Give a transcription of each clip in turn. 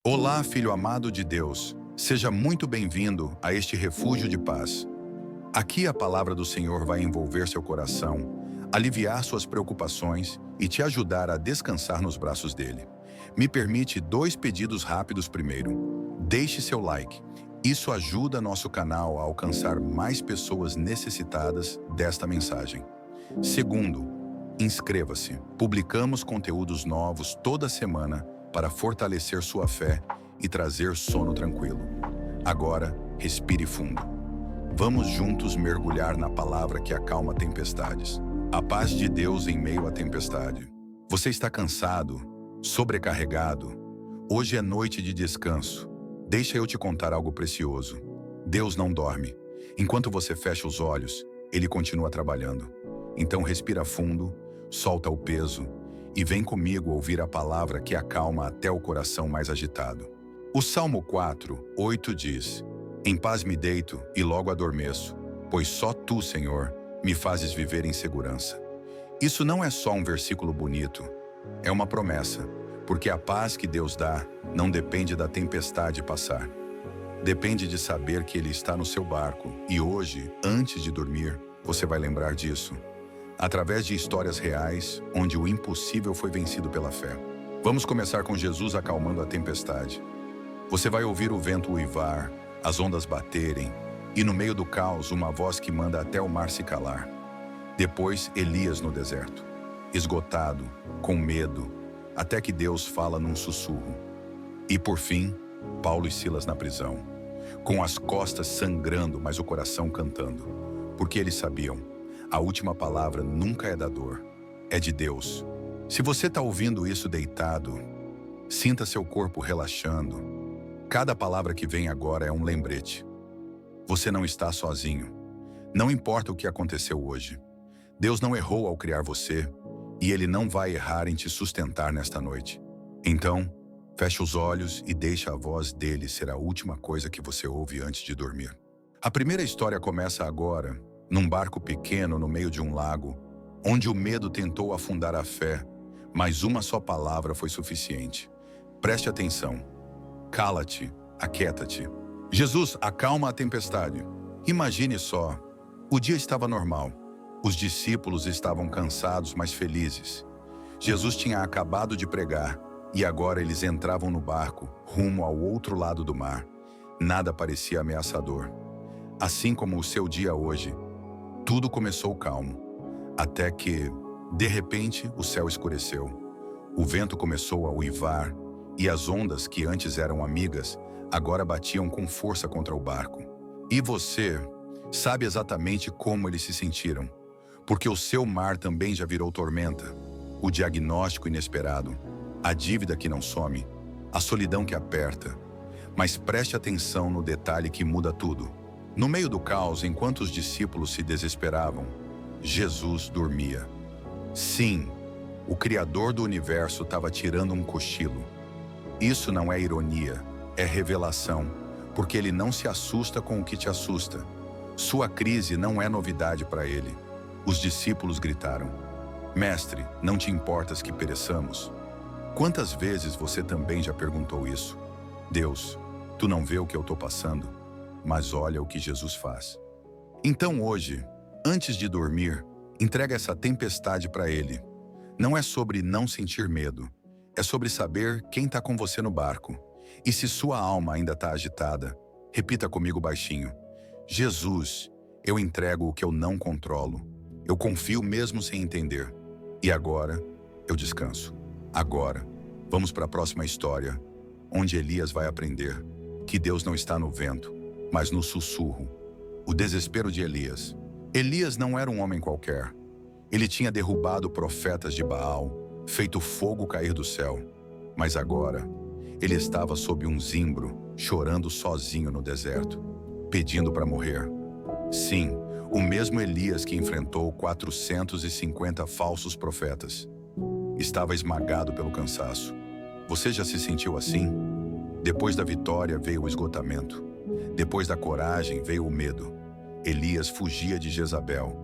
Olá, filho amado de Deus. Seja muito bem-vindo a este refúgio de paz. Aqui a palavra do Senhor vai envolver seu coração, aliviar suas preocupações e te ajudar a descansar nos braços dele. Me permite dois pedidos rápidos primeiro. Deixe seu like. Isso ajuda nosso canal a alcançar mais pessoas necessitadas desta mensagem. Segundo, inscreva-se. Publicamos conteúdos novos toda semana para fortalecer sua fé e trazer sono tranquilo. Agora, respire fundo. Vamos juntos mergulhar na palavra que acalma tempestades. A paz de Deus em meio à tempestade. Você está cansado? Sobrecarregado? Hoje é noite de descanso. Deixa eu te contar algo precioso. Deus não dorme. Enquanto você fecha os olhos, Ele continua trabalhando. Então respira fundo, solta o peso e vem comigo ouvir a palavra que acalma até o coração mais agitado. O Salmo 4:8 diz: Em paz me deito e logo adormeço, pois só Tu, Senhor, me fazes viver em segurança. Isso não é só um versículo bonito, é uma promessa, porque a paz que Deus dá não depende da tempestade passar. Depende de saber que Ele está no seu barco e hoje, antes de dormir, você vai lembrar disso. Através de histórias reais, onde o impossível foi vencido pela fé. Vamos começar com Jesus acalmando a tempestade. Você vai ouvir o vento uivar, as ondas baterem, e no meio do caos uma voz que manda até o mar se calar. Depois Elias no deserto, esgotado, com medo, até que Deus fala num sussurro. E por fim, Paulo e Silas na prisão, com as costas sangrando, mas o coração cantando, porque eles sabiam: a última palavra nunca é da dor, é de Deus. Se você está ouvindo isso deitado, sinta seu corpo relaxando. Cada palavra que vem agora é um lembrete. Você não está sozinho. Não importa o que aconteceu hoje. Deus não errou ao criar você, e Ele não vai errar em te sustentar nesta noite. Então, feche os olhos e deixe a voz dele ser a última coisa que você ouve antes de dormir. A primeira história começa agora, num barco pequeno no meio de um lago, onde o medo tentou afundar a fé, mas uma só palavra foi suficiente. Preste atenção. Cala-te, aquieta-te. Jesus acalma a tempestade. Imagine só, o dia estava normal. Os discípulos estavam cansados, mas felizes. Jesus tinha acabado de pregar, e agora eles entravam no barco, rumo ao outro lado do mar. Nada parecia ameaçador. Assim como o seu dia hoje, tudo começou calmo, até que, de repente, o céu escureceu. O vento começou a uivar e as ondas, que antes eram amigas, agora batiam com força contra o barco. E você sabe exatamente como eles se sentiram, porque o seu mar também já virou tormenta. O diagnóstico inesperado, a dívida que não some, a solidão que aperta. Mas preste atenção no detalhe que muda tudo. No meio do caos, enquanto os discípulos se desesperavam, Jesus dormia. Sim, o Criador do universo estava tirando um cochilo. Isso não é ironia, é revelação, porque Ele não se assusta com o que te assusta. Sua crise não é novidade para Ele. Os discípulos gritaram: Mestre, não te importas que pereçamos? Quantas vezes você também já perguntou isso? Deus, tu não vê o que eu estou passando? Mas olha o que Jesus faz. Então hoje, antes de dormir, entrega essa tempestade para Ele. Não é sobre não sentir medo, é sobre saber quem está com você no barco. E se sua alma ainda está agitada, repita comigo baixinho: Jesus, eu entrego o que eu não controlo. Eu confio mesmo sem entender. E agora, eu descanso. Agora, vamos para a próxima história, onde Elias vai aprender que Deus não está no vento, mas no sussurro. O desespero de Elias. Elias não era um homem qualquer. Ele tinha derrubado profetas de Baal, feito fogo cair do céu. Mas agora, ele estava sob um zimbro, chorando sozinho no deserto, pedindo para morrer. Sim, o mesmo Elias que enfrentou 450 falsos profetas. Estava esmagado pelo cansaço. Você já se sentiu assim? Depois da vitória veio o esgotamento. Depois da coragem veio o medo. Elias fugia de Jezabel,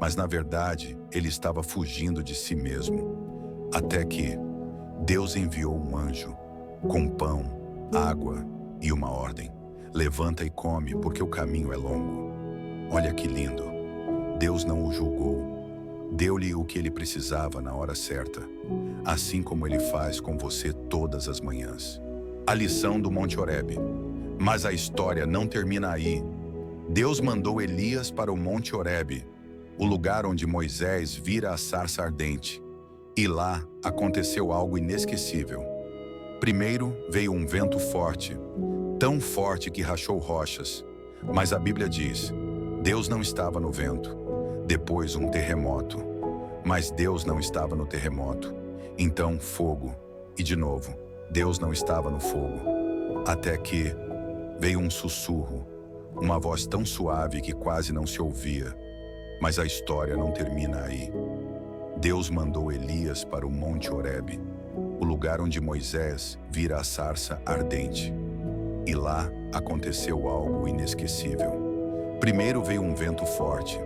mas na verdade ele estava fugindo de si mesmo. Até que Deus enviou um anjo com pão, água e uma ordem. Levanta e come, porque o caminho é longo. Olha que lindo. Deus não o julgou. Deu-lhe o que ele precisava na hora certa, assim como ele faz com você todas as manhãs. A lição do Monte Horebe. Mas a história não termina aí. Deus mandou Elias para o Monte Horebe, o lugar onde Moisés vira a sarça ardente. E lá aconteceu algo inesquecível. Primeiro veio um vento forte, tão forte que rachou rochas. Mas a Bíblia diz, Deus não estava no vento. Depois um terremoto. Mas Deus não estava no terremoto. Então fogo. E de novo, Deus não estava no fogo. Até que veio um sussurro, uma voz tão suave que quase não se ouvia. Mas a história não termina aí. Deus mandou Elias para o Monte Horebe, o lugar onde Moisés vira a sarça ardente. E lá aconteceu algo inesquecível. Primeiro veio um vento forte,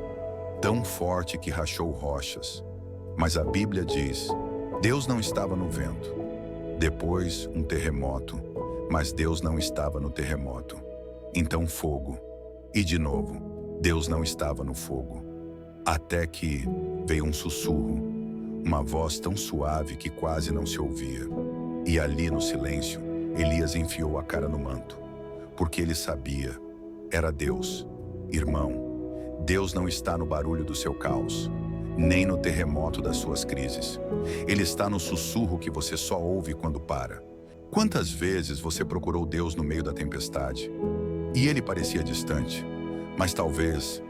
tão forte que rachou rochas. Mas a Bíblia diz, Deus não estava no vento. Depois um terremoto, mas Deus não estava no terremoto. Então fogo. E de novo, Deus não estava no fogo. Até que veio um sussurro, uma voz tão suave que quase não se ouvia. E ali no silêncio, Elias enfiou a cara no manto, porque ele sabia, era Deus. Irmão, Deus não está no barulho do seu caos, nem no terremoto das suas crises. Ele está no sussurro que você só ouve quando para. Quantas vezes você procurou Deus no meio da tempestade? E ele parecia distante, mas talvez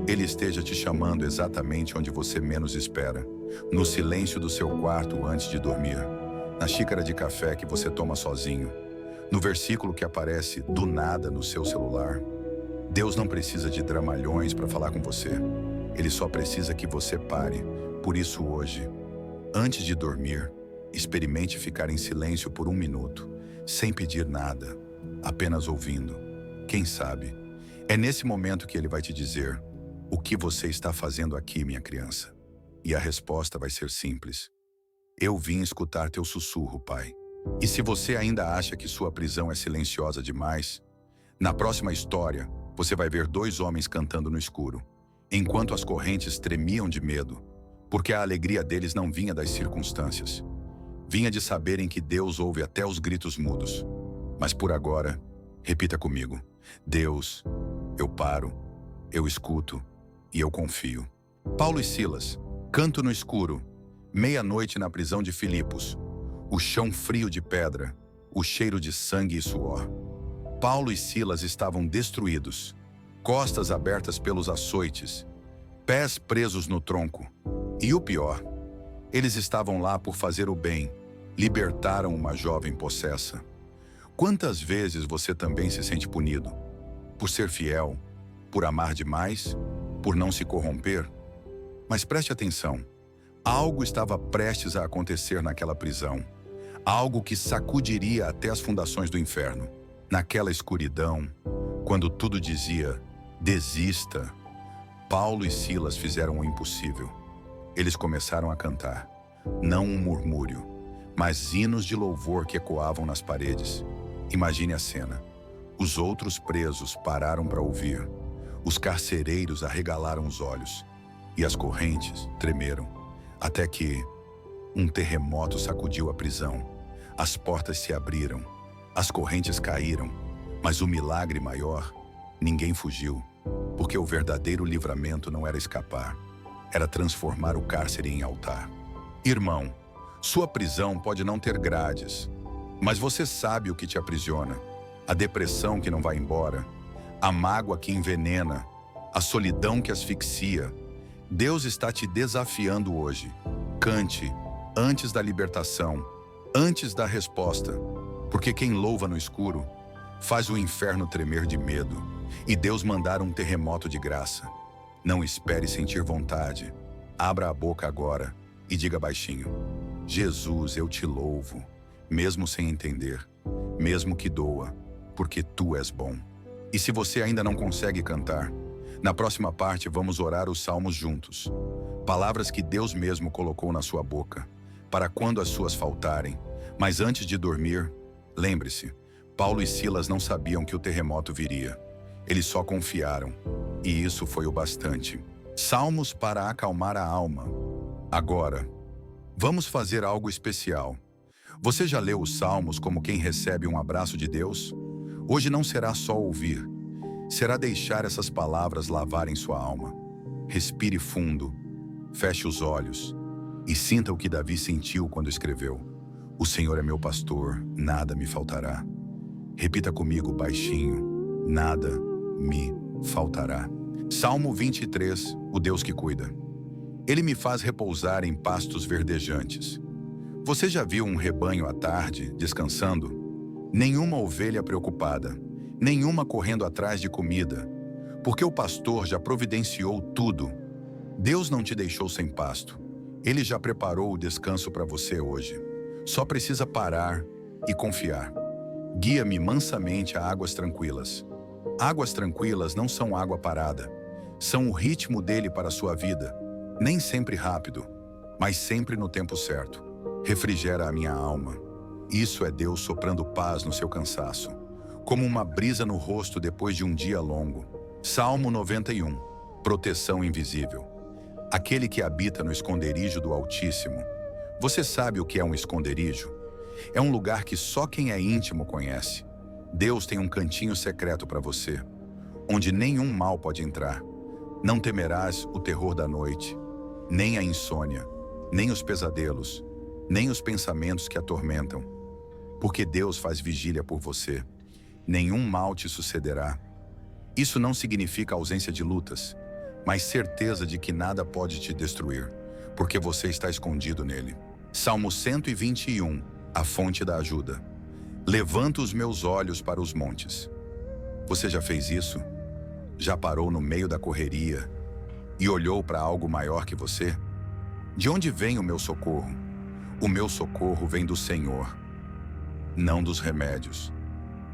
ele esteja te chamando exatamente onde você menos espera, no silêncio do seu quarto antes de dormir, na xícara de café que você toma sozinho, no versículo que aparece do nada no seu celular. Deus não precisa de dramalhões para falar com você. Ele só precisa que você pare. Por isso hoje, antes de dormir, experimente ficar em silêncio por 1 minuto, sem pedir nada, apenas ouvindo. Quem sabe, é nesse momento que ele vai te dizer: o que você está fazendo aqui, minha criança? E a resposta vai ser simples. Eu vim escutar teu sussurro, pai. E se você ainda acha que sua prisão é silenciosa demais, na próxima história, você vai ver 2 homens cantando no escuro, enquanto as correntes tremiam de medo, porque a alegria deles não vinha das circunstâncias. Vinha de saberem que Deus ouve até os gritos mudos. Mas por agora, repita comigo. Deus, eu paro, eu escuto e eu confio. Paulo e Silas, canto no escuro, meia-noite na prisão de Filipos, o chão frio de pedra, o cheiro de sangue e suor. Paulo e Silas estavam destruídos, costas abertas pelos açoites, pés presos no tronco. E o pior, eles estavam lá por fazer o bem, libertaram uma jovem possessa. Quantas vezes você também se sente punido? Por ser fiel, por amar demais, por não se corromper? Mas preste atenção, algo estava prestes a acontecer naquela prisão, algo que sacudiria até as fundações do inferno. Naquela escuridão, quando tudo dizia, desista, Paulo e Silas fizeram o impossível. Eles começaram a cantar, não um murmúrio, mas hinos de louvor que ecoavam nas paredes. Imagine a cena. Os outros presos pararam para ouvir. Os carcereiros arregalaram os olhos. E as correntes tremeram. Até que um terremoto sacudiu a prisão. As portas se abriram. As correntes caíram. Mas o milagre maior, ninguém fugiu. Porque o verdadeiro livramento não era escapar. Era transformar o cárcere em altar. Irmão, sua prisão pode não ter grades, mas você sabe o que te aprisiona. A depressão que não vai embora, a mágoa que envenena, a solidão que asfixia. Deus está te desafiando hoje. Cante antes da libertação, antes da resposta, porque quem louva no escuro faz o inferno tremer de medo e Deus mandar um terremoto de graça. Não espere sentir vontade. Abra a boca agora e diga baixinho: Jesus, eu te louvo, mesmo sem entender, mesmo que doa, porque tu és bom. E se você ainda não consegue cantar, na próxima parte vamos orar os salmos juntos. Palavras que Deus mesmo colocou na sua boca, para quando as suas faltarem. Mas antes de dormir, lembre-se, Paulo e Silas não sabiam que o terremoto viria. Eles só confiaram, e isso foi o bastante. Salmos para acalmar a alma. Agora, vamos fazer algo especial. Você já leu os Salmos como quem recebe um abraço de Deus? Hoje não será só ouvir, será deixar essas palavras lavarem sua alma. Respire fundo, feche os olhos e sinta o que Davi sentiu quando escreveu: O Senhor é meu pastor, nada me faltará. Repita comigo baixinho: nada me faltará. Salmo 23, o Deus que cuida. Ele me faz repousar em pastos verdejantes. Você já viu um rebanho à tarde, descansando? Nenhuma ovelha preocupada, nenhuma correndo atrás de comida, porque o pastor já providenciou tudo. Deus não te deixou sem pasto. Ele já preparou o descanso para você hoje. Só precisa parar e confiar. Guia-me mansamente a águas tranquilas. Águas tranquilas não são água parada. São o ritmo dele para a sua vida. Nem sempre rápido, mas sempre no tempo certo. Refrigera a minha alma. Isso é Deus soprando paz no seu cansaço, como uma brisa no rosto depois de um dia longo. Salmo 91. Proteção invisível. Aquele que habita no esconderijo do Altíssimo. Você sabe o que é um esconderijo? É um lugar que só quem é íntimo conhece. Deus tem um cantinho secreto para você, onde nenhum mal pode entrar. Não temerás o terror da noite, nem a insônia, nem os pesadelos, nem os pensamentos que atormentam. Porque Deus faz vigília por você. Nenhum mal te sucederá. Isso não significa ausência de lutas, mas certeza de que nada pode te destruir, porque você está escondido nele. Salmo 121, a fonte da ajuda. Levanto os meus olhos para os montes. Você já fez isso? Já parou no meio da correria e olhou para algo maior que você? De onde vem o meu socorro? O meu socorro vem do Senhor, não dos remédios,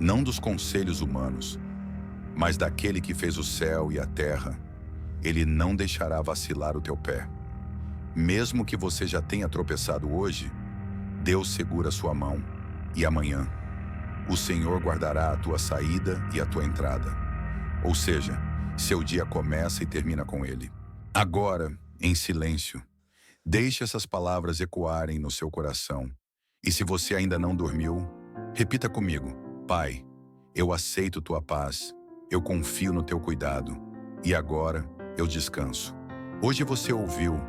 não dos conselhos humanos, mas daquele que fez o céu e a terra. Ele não deixará vacilar o teu pé. Mesmo que você já tenha tropeçado hoje, Deus segura sua mão, e amanhã o Senhor guardará a tua saída e a tua entrada. Ou seja, seu dia começa e termina com Ele. Agora, em silêncio, deixe essas palavras ecoarem no seu coração. E se você ainda não dormiu, repita comigo: Pai, eu aceito tua paz, eu confio no teu cuidado, e agora eu descanso. Hoje você ouviu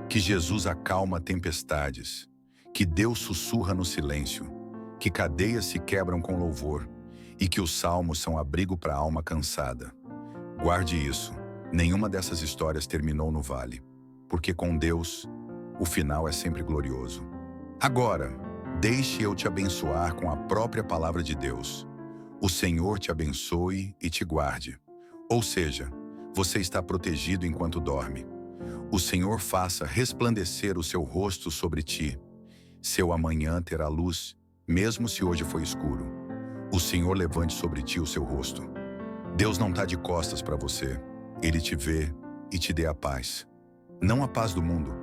que Jesus acalma tempestades, que Deus sussurra no silêncio, que cadeias se quebram com louvor e que os salmos são abrigo para a alma cansada. Guarde isso, nenhuma dessas histórias terminou no vale, porque com Deus, o final é sempre glorioso. Agora, deixe eu te abençoar com a própria palavra de Deus. O Senhor te abençoe e te guarde. Ou seja, você está protegido enquanto dorme. O Senhor faça resplandecer o seu rosto sobre ti. Seu amanhã terá luz, mesmo se hoje foi escuro. O Senhor levante sobre ti o seu rosto. Deus não está de costas para você. Ele te vê e te dê a paz. Não a paz do mundo,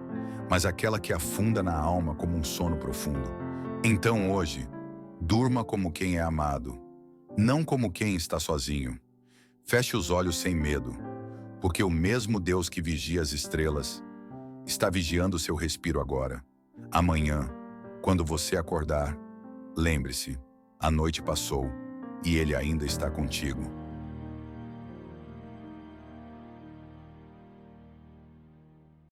mas aquela que afunda na alma como um sono profundo. Então hoje, durma como quem é amado, não como quem está sozinho. Feche os olhos sem medo, porque o mesmo Deus que vigia as estrelas está vigiando o seu respiro agora. Amanhã, quando você acordar, lembre-se, a noite passou e Ele ainda está contigo.